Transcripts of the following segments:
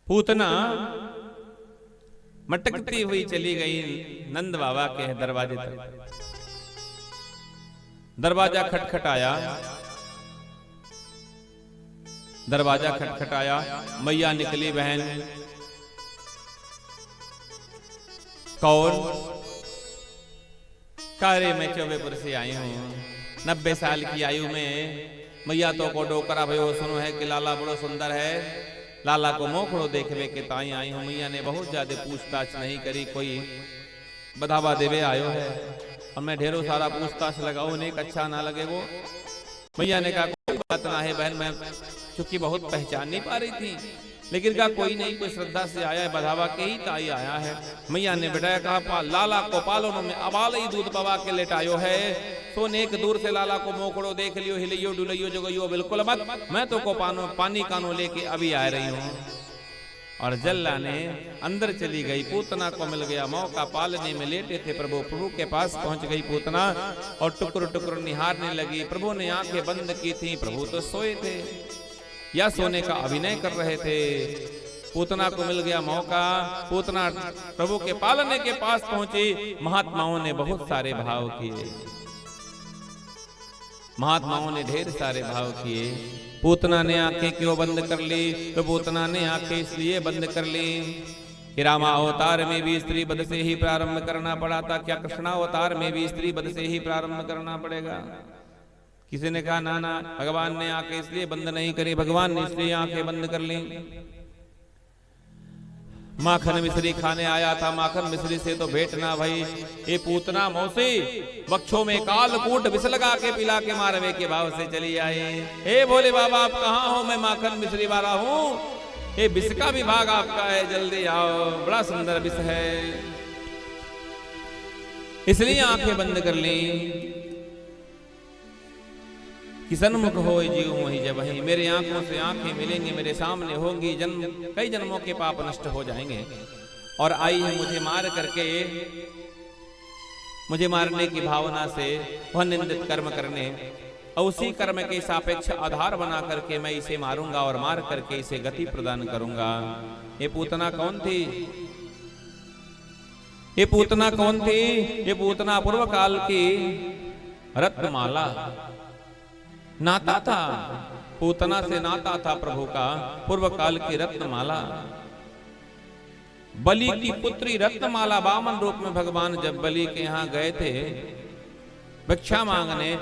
पूतना मटकती हुई चली गई नंद बाबा के दरवाजे तक। दरवाजा खटखटाया, दरवाजा खटखटाया, मैया निकली बहन। कौन? कारे मैं चौबेपुर से आई हूँ, 90 साल की आयु में। मैया तो को डोकरा भयो सुनो है कि लाला बड़ो सुंदर है, लाला को मोखड़ो देखवे के ताई आई हूँ। मैया ने बहुत ज्यादा पूछताछ नहीं करी, कोई बधावा देवे आयो है और मैं ढेरों सारा पूछताछ लगाऊ, उन्हें अच्छा ना लगे वो। मैया ने कहा कोई बात ना है बहन, मैं चूंकि बहुत पहचान नहीं पा रही थी, लेकिन कहा कोई नहीं, कोई श्रद्धा से आया है, बधावा के ही ताई आया है। मैया ने बेटाया कहा लाला को पालो में अबाल ही दूध पवा के लेटायो है, तो नेक दूर से लाला को मोकड़ो देख लियो, हिलियो डुलियो जगइयो बिल्कुल मत, मैं तो को पानी कानो लेके अभी आ रही हूँ। और जल्ला ने अंदर चली गई। पूतना को मिल गया मौका, पालने में लेटे थे प्रभु। प्रभु के पास पहुंच गई पूतना और टुकुर टुकुर निहारने लगी। प्रभु ने आंखें बंद की थी, प्रभु तो सोए थे या सोने का अभिनय कर रहे थे। पूतना को मिल गया मौका, पूतना प्रभु के पालने के पास पहुंची। महात्माओं ने बहुत सारे भाव किए, महात्माओं ने ढेर सारे भाव किए। पूतना ने आंखें क्यों बंद कर ली? तो पूतना ने आंखें इसलिए बंद कर ली कि रामा अवतार में भी स्त्री वध से ही प्रारंभ करना पड़ा था, क्या कृष्णावतार में भी स्त्री वध से ही प्रारंभ करना पड़ेगा? किसी ने कहा ना ना, भगवान ने आंखें इसलिए बंद नहीं करी, भगवान ने इसलिए आंखें बंद कर ली। माखन मिश्री खाने आया था, माखन मिश्री से तो भेंट ना भाई। ये पूतना मौसी वक्षों में काल कूट विष लगा के पिला के मारवे के भाव से चली आई। हे भोले बाबा आप कहाँ हो? मैं माखन मिश्री वाला हूँ, ये विष का विभाग आपका है, जल्दी आओ, बड़ा सुंदर विष है। इसलिए आंखें बंद कर ली कि सन्मुख हो जीव मोहि जब ही, मेरे आंखों से आंखें मिलेंगी, मेरे सामने होंगी, जन्म कई जन्मों के पाप नष्ट हो जाएंगे। और आई है मुझे मार करके, मुझे मारने की भावना से वह निंदित कर्म करने, और उसी कर्म के सापेक्ष आधार बना करके मैं इसे मारूंगा और मार करके इसे गति प्रदान करूंगा। ये पूतना कौन थी? ये पूतना कौन थी? ये पूतना पूर्व काल की रत्नमाला, नाता था, पूतना से नाता था प्रभु का, पूर्व काल की रत्नमाला, बलि की पुत्री रत्नमाला। वामन रूप में भगवान जब बलि के यहाँ गए थे भिक्षा मांगने,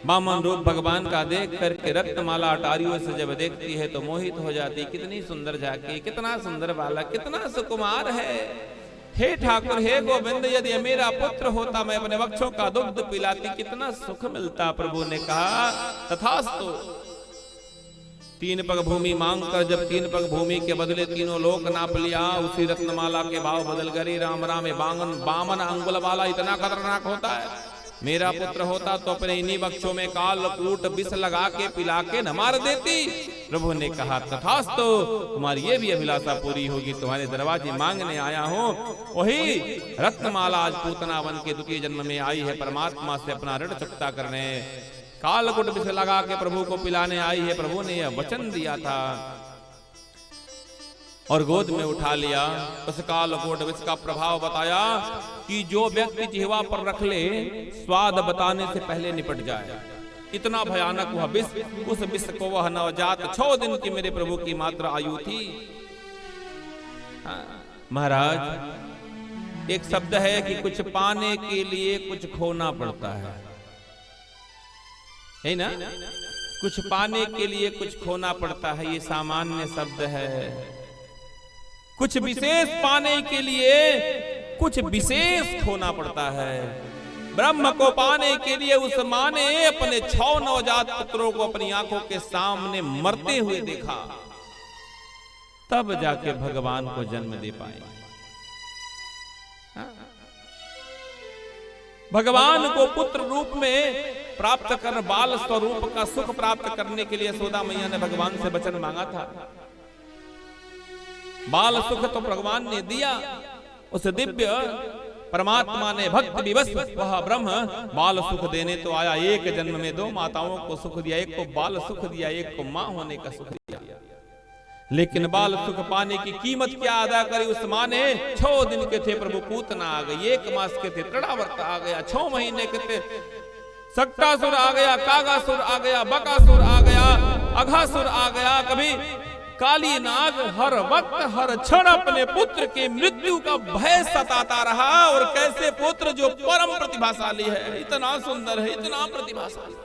वामन रूप भगवान का देख करके रत्नमाला अटारियों से जब देखती है तो मोहित हो जाती। कितनी सुंदर झांकी, कितना सुंदर बालक, कितना सुकुमार है। हे ठाकुर, हे गोविंद, यदि मेरा पुत्र होता मैं अपने वक्षों का दुग्ध पिलाती, कितना सुख मिलता। प्रभु ने कहा तथास्तु। 3 पग भूमि मांग कर जब 3 पग भूमि के बदले तीनों लोक नाप लिया, उसी रत्नमाला के भाव बदल गए। राम राम बामन अंगुल वाला इतना खतरनाक होता है। मेरा पुत्र होता तो अपने इन्हीं वक्षों में काल कूट विष लगा के पिला के न मार देती। प्रभु ने कहा तथास्तु, तुम्हारी ये भी अभिलाषा पूरी होगी, तुम्हारे दरवाजे मांगने आया हूँ। वही रत्नमाला आज पूतना वन के द्वितीय जन्म में आई है, परमात्मा से अपना ऋण चुकता करने, कालकूट विष लगा के प्रभु को पिलाने आई है। प्रभु ने यह वचन दिया था और गोद में उठा लिया। उस कालकूट विष का प्रभाव बताया कि जो व्यक्ति जिह्वा पर रख ले स्वाद बताने से पहले निपट जाए, इतना भयानक वह विष। उस विष को वह नवजात 6 दिन की मेरे प्रभु की मात्र आयु थी। महाराज एक शब्द है कि कुछ पाने के लिए कुछ खोना पड़ता है ना? कुछ पाने के लिए कुछ खोना पड़ता है, ये सामान्य शब्द है। कुछ विशेष पाने के लिए कुछ विशेष खोना पड़ता है। ब्रह्म को पाने के लिए उस मां ने अपने 6 नवजात पुत्रों को अपनी आंखों के सामने मरते हुए देखा, तब जाके भगवान को जन्म दे पाए। भगवान को पुत्र रूप में प्राप्त कर, बाल स्वरूप का सुख प्राप्त करने के लिए यशोदा मैया ने भगवान से वचन मांगा था। बाल सुख तो भगवान ने दिया, उस दिव्य परमात्मा ने भक्त विवश वह ब्रह्म बाल सुख देने तो आया। एक जन्म में 2 माताओं को सुख दिया, एक को बाल सुख दिया, एक को मां होने का सुख दिया। लेकिन बाल सुख पाने की कीमत क्या अदा करी उस माँ ने। 6 दिन के थे प्रभु पूतना आ गई, 1 मास के थे तृणावर्त आ गया, 6 महीने के थे सक्टासुर आ गया, कागासुर आ गया, बकासुर आ गया, अघासुर आ गया। कभी काली नाग हर वक्त हर क्षण अपने पुत्र की मृत्यु का भय सताता रहा। और कैसे पुत्र जो परम प्रतिभाशाली है, इतना सुंदर है, इतना प्रतिभाशाली,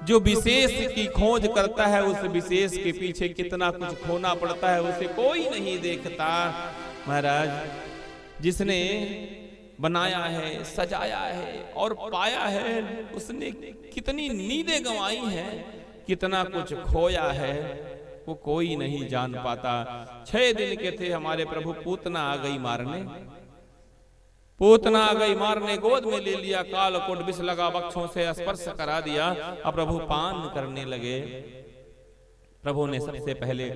जो विशेष की खोज करता है, उस विशेष के पीछे कितना कुछ खोना पड़ता है उसे कोई नहीं देखता। महाराज, जिसने बनाया है, सजाया है और पाया है, उसने कितनी नींदें गंवाई हैं, कितना कुछ खोया है, वो कोई नहीं जान पाता। 6 दिन के थे हमारे प्रभु, पूतना आ गई मारने, पूतना आ गई मारने, गोद में ले लिया, कालकूट विष लगा, वक्षों से स्पर्श करा दिया। अब प्रभु पान करने लगे। प्रभु ने सबसे पहले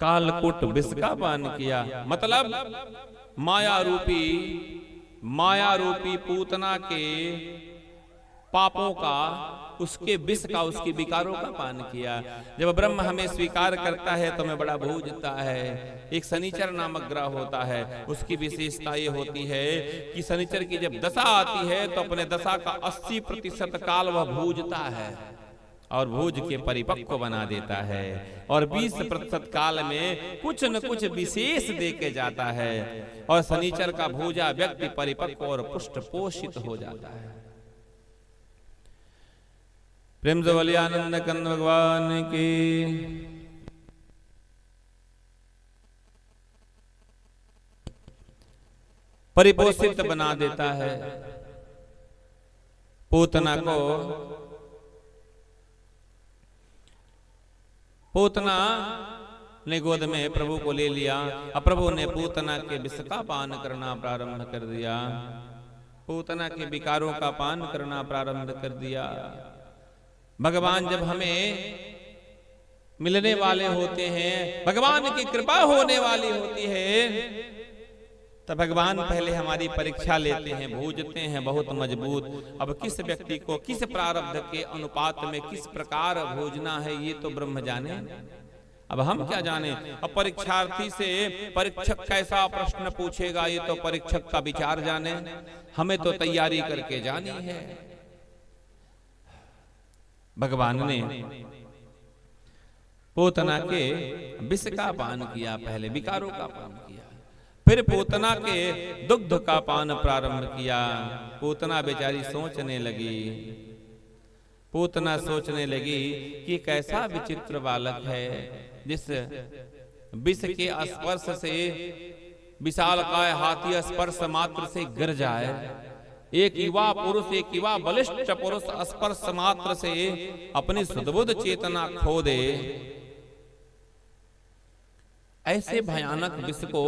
कालकूट विष का पान किया, मतलब माया रूपी पूतना के पापों का, उसके विष का, उसकी विकारों का पान किया। जब ब्रह्म हमें स्वीकार करता है तो हमें बड़ा भूजता है। एक शनिचर नामक ग्रह होता है, उसकी विशेषता ये होती है कि शनिचर की जब दशा आती है तो अपने दशा का 80% काल वह भूजता है और भूज के परिपक्व बना देता है, और 20% काल में कुछ न कुछ विशेष दे के जाता है, और शनिचर का भूजा व्यक्ति परिपक्व और पुष्ट पोषित हो जाता है। प्रेम से बोलिए आनंद कंद भगवान की। परिपोषित बना देता है। पूतना को, पूतना ने गोद में प्रभु को ले लिया। अब प्रभु ने पूतना के विष का पान करना प्रारंभ कर दिया, पूतना के विकारों का पान करना प्रारंभ कर दिया। भगवान जब हमें मिलने वाले होते हैं, भगवान की कृपा होने वाली होती है, तब भगवान पहले हमारी परीक्षा लेते हैं, भूजते हैं बहुत मजबूत। अब किस व्यक्ति को किस प्रारब्ध के अनुपात में किस प्रकार भूजना है, ये तो ब्रह्म जाने, अब हम क्या जाने। अब परीक्षार्थी से परीक्षक कैसा प्रश्न पूछेगा, ये तो परीक्षक का विचार जाने, हमें तो तैयारी करके जानी है। भगवान ने पूतना के विष का पान किया, पहले विकारों का पान किया, फिर पूतना के दुग्ध का पान प्रारंभ किया। पूतना बेचारी सोचने लगी, पूतना सोचने लगी कि कैसा विचित्र बालक है, जिस विष के स्पर्श से विशालकाय हाथी स्पर्श मात्र से गिर जाए, एक युवा पुरुष, एक युवा बलिष्ठ पुरुष स्पर्श मात्र से अपनी सुदबुद्ध चेतना खो दे। ऐसे भयानक विष को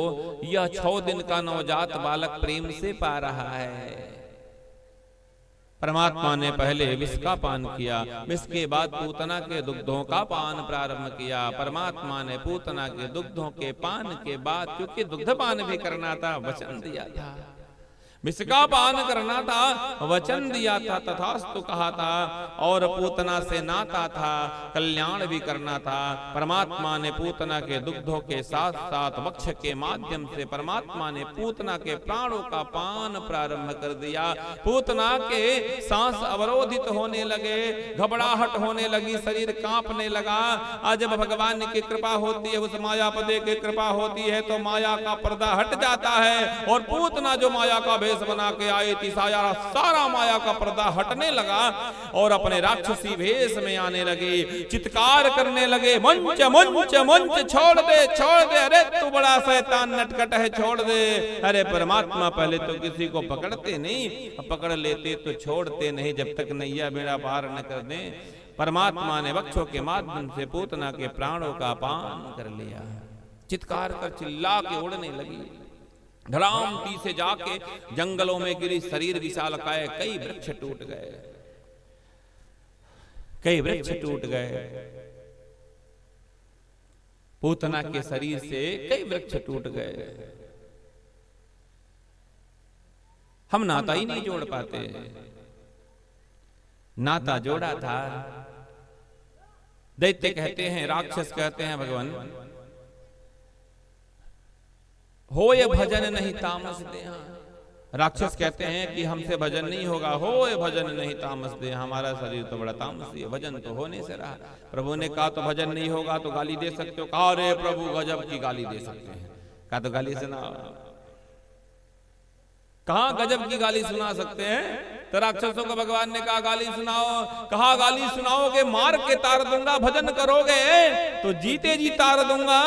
यह 6 दिन का नवजात बालक प्रेम से पा रहा है। परमात्मा ने पहले विष का पान किया, विष के बाद पूतना के दुग्धों का पान प्रारंभ किया। परमात्मा ने पूतना के दुग्धों के पान के बाद, क्योंकि दुग्ध पान भी करना था, वचन दिया था, विष का पान करना था, वचन दिया था, तथास्तु कहा था, और पूतना से नाता था, कल्याण भी करना था। परमात्मा ने पूतना के दुग्धों के साथ साथ वक्ष के माध्यम से परमात्मा ने पूतना के प्राणों का पान प्रारंभ कर दिया। पूतना के सांस अवरोधित होने लगे, घबराहट होने लगी, शरीर कांपने लगा। आज जब भगवान की कृपा होती है, उस मायापति की कृपा होती है, तो माया का पर्दा हट जाता है, और पूतना जो माया का भेष बना के आई थी, सारा माया का पर्दा हटने लगा और अपने राक्षसी भेष में आने लगे, चित्कार करने लगे, मंच मंच मंच छोड़ दे, छोड़ दे, अरे तू बड़ा शैतान नटखट है, छोड़ दे। अरे परमात्मा पहले तो किसी को पकड़ते नहीं, पकड़ लेते तो छोड़ते नहीं जब तक नैया बेड़ा पार न कर दे। परमात्मा ने वक्षों के माध्यम से पूतना के प्राणों का पान कर लिया। चित्कार कर चिल्ला के उड़ने लगी, धड़ामती से जाके जंगलों में गिरी, शरीर विशालकाय, कई वृक्ष टूट गए, कई वृक्ष टूट गए। पूतना के शरीर से कई वृक्ष टूट गए। हम नाता ही नहीं जोड़ पाते, नाता जोड़ा था दैत्य कहते हैं, राक्षस कहते हैं भगवान, हो ये भजन नहीं तामस दे। राक्षस कहते हैं कि हमसे भजन नहीं होगा, हो ये भजन नहीं तामस दे। हमारा शरीर तो बड़ा तामसी है, भजन तो होने से रहा। प्रभु ने कहा तो भजन नहीं होगा तो गाली दे सकते हो। कहा रे प्रभु गजब की गाली दे सकते हैं। कहा तो गाली सुना। कहा गजब की गाली सुना सकते हैं? तो राक्षसों को भगवान ने कहा गाली सुनाओ। कहा गाली सुनाओगे मार के तार दूंगा, भजन करोगे तो जीते जी तार दूंगा।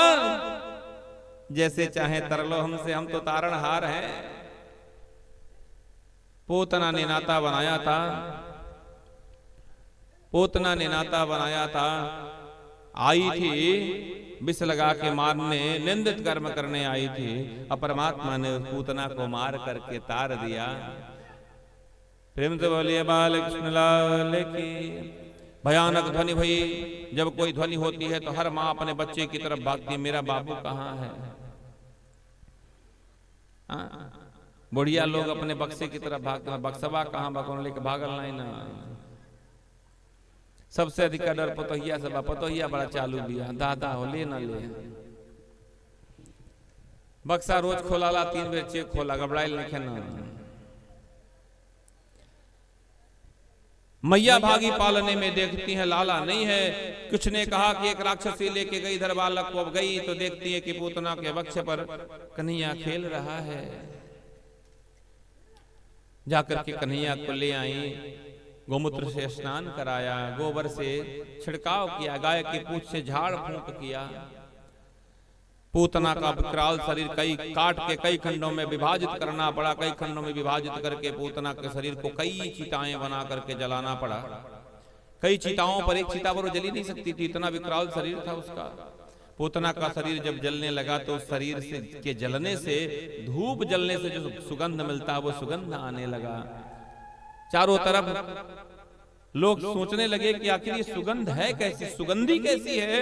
जैसे चाहे तर लो हमसे, हम तो तारणहार हैं। पूतना ने नाता बनाया था, पूतना ने नाता बनाया था, आई थी विष लगा के मारने, निंदित कर्म करने आई थी। और परमात्मा ने उस पूतना को मार करके तार दिया। प्रेम से बोलिए बाल कृष्ण लाल की। भयानक ध्वनि भई। जब कोई ध्वनि होती है तो हर माँ अपने बच्चे की तरफ भागती है, मेरा बाबू कहाँ है। बुढ़िया लोग अपने बक्से की तरफ भागते हैं, बक्सवा कहाँ भगवान लेके भागल नहीं ना। सबसे अधिक डर पतोहिया से, पतोहिया बड़ा चालू दिया, दादा हो ले ना ले। बक्सा रोज खोलाला, 3 बेर चेक खोला, घबराइल नहीं ना। मैया भागी पालने में, देखती है लाला नहीं है। कुछ ने कहा कि एक राक्षसी लेके गई इधर बालक को, अब गई तो देखती है कि पूतना के वक्ष पर कन्हैया खेल रहा है। जाकर के कन्हैया को ले आई, गोमूत्र से स्नान कराया, गोबर से छिड़काव किया, गाय की पूंछ से झाड़ फूंक किया। पूतना का विकराल शरीर कई काट के कई खंडों में विभाजित करना पड़ा। कई खंडों में विभाजित करके पूतना के शरीर को कई चिताएं बना करके जलाना पड़ा। कई चिताओं पर एक चिता पर वो जली नहीं सकती थी, इतना विकराल शरीर था उसका। पूतना का शरीर जब जलने लगा तो उस शरीर से के जलने से, धूप जलने से जो सुगंध मिलता है वो सुगंध आने लगा। चारों तरफ लोग सोचने लगे कि आखिर ये सुगंध है कैसी, सुगंधी कैसी है।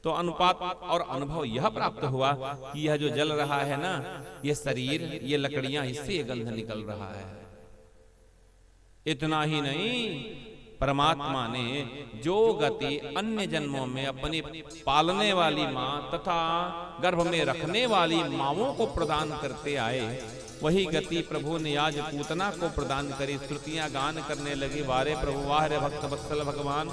तो अनुपात और अनुभव यह प्राप्त हुआ कि यह जो जल रहा है ना, ये शरीर, ये लकड़ियां, इससे ये गंध निकल रहा है। इतना ही नहीं, परमात्मा ने जो गति अन्य जन्मों में अपनी पालने वाली माँ तथा गर्भ में रखने वाली माँओं को प्रदान करते आए, वही गति प्रभु ने आज पूतना को प्रदान करी। श्रुतियां गान करने लगी, वारे प्रभु वाह रे भक्त वत्सल भगवान,